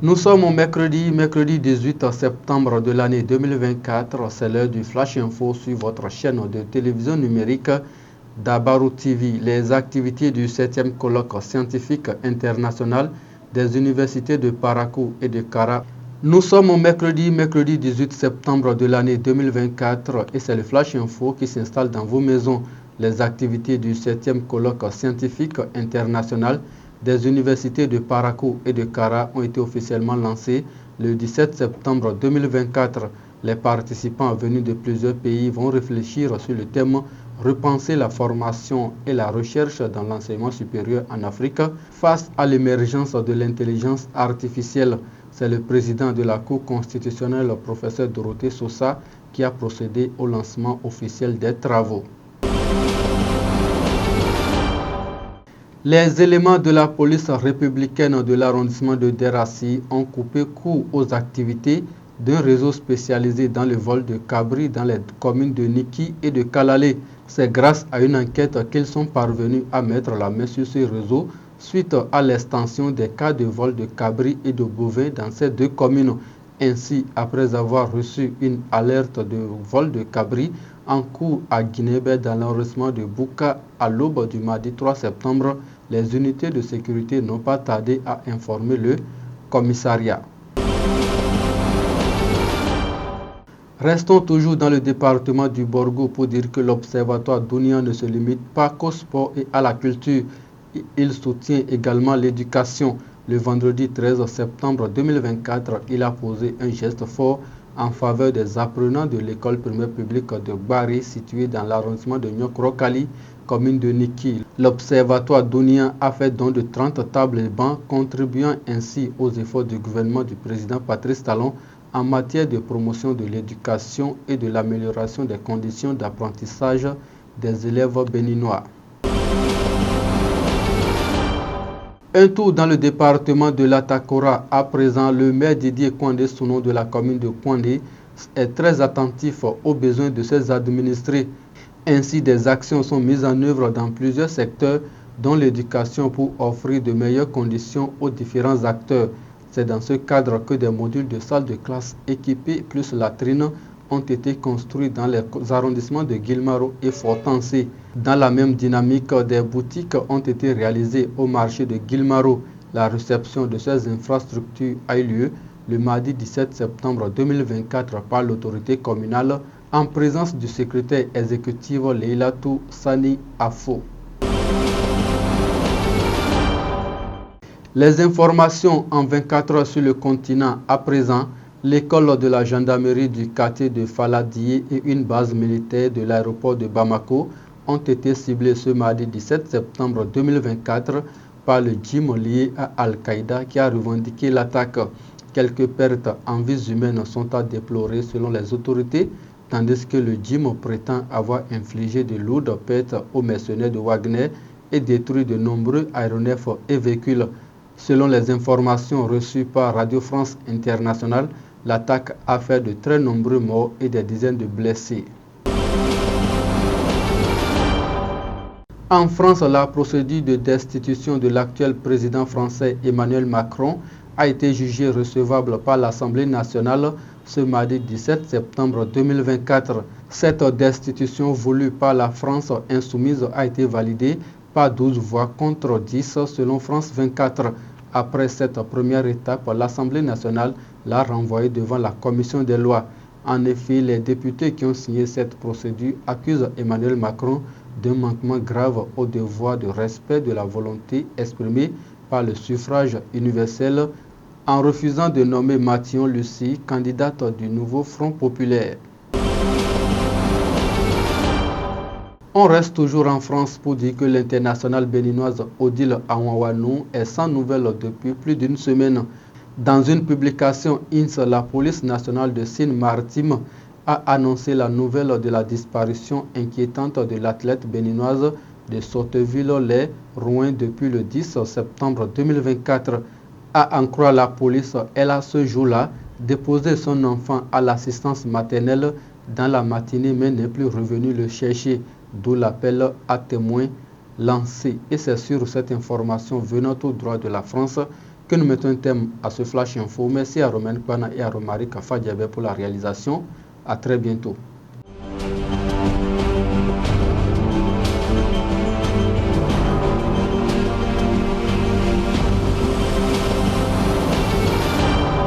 Nous sommes au mercredi 18 septembre de l'année 2024. C'est l'heure du Flash Info sur votre chaîne de télévision numérique Dabarou TV. Les activités du 7e colloque scientifique international des universités de Parakou et de Kara. Nous sommes au mercredi 18 septembre de l'année 2024 et c'est le Flash Info qui s'installe dans vos maisons. Les activités du 7e colloque scientifique international des universités de Parakou et de Kara ont été officiellement lancées le 17 septembre 2024. Les participants venus de plusieurs pays vont réfléchir sur le thème « Repenser la formation et la recherche dans l'enseignement supérieur en Afrique face à l'émergence de l'intelligence artificielle ». C'est le président de la Cour constitutionnelle, le professeur Dorothée Sosa, qui a procédé au lancement officiel des travaux. Les éléments de la police républicaine de l'arrondissement de Derassi ont coupé court aux activités d'un réseau spécialisé dans le vol de cabris dans les communes de Niki et de Kalalé. C'est grâce à une enquête qu'ils sont parvenus à mettre la main sur ce réseau suite à l'extension des cas de vol de cabris et de bovins dans ces deux communes. Ainsi, après avoir reçu une alerte de vol de cabris en cours à Guinébé dans l'arrondissement de Bouka à l'aube du mardi 3 septembre, les unités de sécurité n'ont pas tardé à informer le commissariat. Restons toujours dans le département du Borgo pour dire que l'Observatoire Dounian ne se limite pas qu'au sport et à la culture. Il soutient également l'éducation. Le vendredi 13 septembre 2024, il a posé un geste fort en faveur des apprenants de l'école primaire publique de Bari, située dans l'arrondissement de Nyok-Rokali, commune de Niki. L'Observatoire Dounian a fait don de 30 tables et bancs, contribuant ainsi aux efforts du gouvernement du président Patrice Talon en matière de promotion de l'éducation et de l'amélioration des conditions d'apprentissage des élèves béninois. Un tour dans le département de l'Atakora. À présent, le maire Didier Kouandé Souno de la commune de Kouandé est très attentif aux besoins de ses administrés. Ainsi, des actions sont mises en œuvre dans plusieurs secteurs, dont l'éducation, pour offrir de meilleures conditions aux différents acteurs. C'est dans ce cadre que des modules de salles de classe équipés plus latrines ont été construits dans les arrondissements de Guilmaro et Fortancé. Dans la même dynamique, des boutiques ont été réalisées au marché de Guilmaro. La réception de ces infrastructures a eu lieu le mardi 17 septembre 2024 par l'autorité communale en présence du secrétaire exécutif Leilatou Sani Afo. Les informations en 24 heures sur le continent à présent. L'école de la gendarmerie du quartier de Faladié et une base militaire de l'aéroport de Bamako ont été ciblés ce mardi 17 septembre 2024 par le djihad lié à Al-Qaïda qui a revendiqué l'attaque. Quelques pertes en vies humaines sont à déplorer selon les autorités, tandis que le djihad prétend avoir infligé de lourdes pertes aux mercenaires de Wagner et détruit de nombreux aéronefs et véhicules. Selon les informations reçues par Radio France Internationale, l'attaque a fait de très nombreux morts et des dizaines de blessés. En France, la procédure de destitution de l'actuel président français Emmanuel Macron a été jugée recevable par l'Assemblée nationale ce mardi 17 septembre 2024. Cette destitution voulue par la France insoumise a été validée par 12 voix contre 10 selon France 24. Après cette première étape, l'Assemblée nationale l'a renvoyé devant la commission des lois. En effet, les députés qui ont signé cette procédure accusent Emmanuel Macron d'un manquement grave au devoir de respect de la volonté exprimée par le suffrage universel en refusant de nommer Mathilde Lucie, candidate du nouveau Front populaire. On reste toujours en France pour dire que l'internationale béninoise Odile Aouanou est sans nouvelles depuis plus d'une semaine. Dans une publication INS, la police nationale de Seine-Maritime a annoncé la nouvelle de la disparition inquiétante de l'athlète béninoise de Sotteville-les-Rouens depuis le 10 septembre 2024. À en croire la police, elle a ce jour-là déposé son enfant à l'assistance maternelle dans la matinée mais n'est plus revenue le chercher, d'où l'appel à témoins lancé. Et c'est sur cette information venant tout droit de la France que nous mettons un terme à ce Flash Info. Merci à Romain Kwana et à Romari Kafadjabé pour la réalisation. À très bientôt.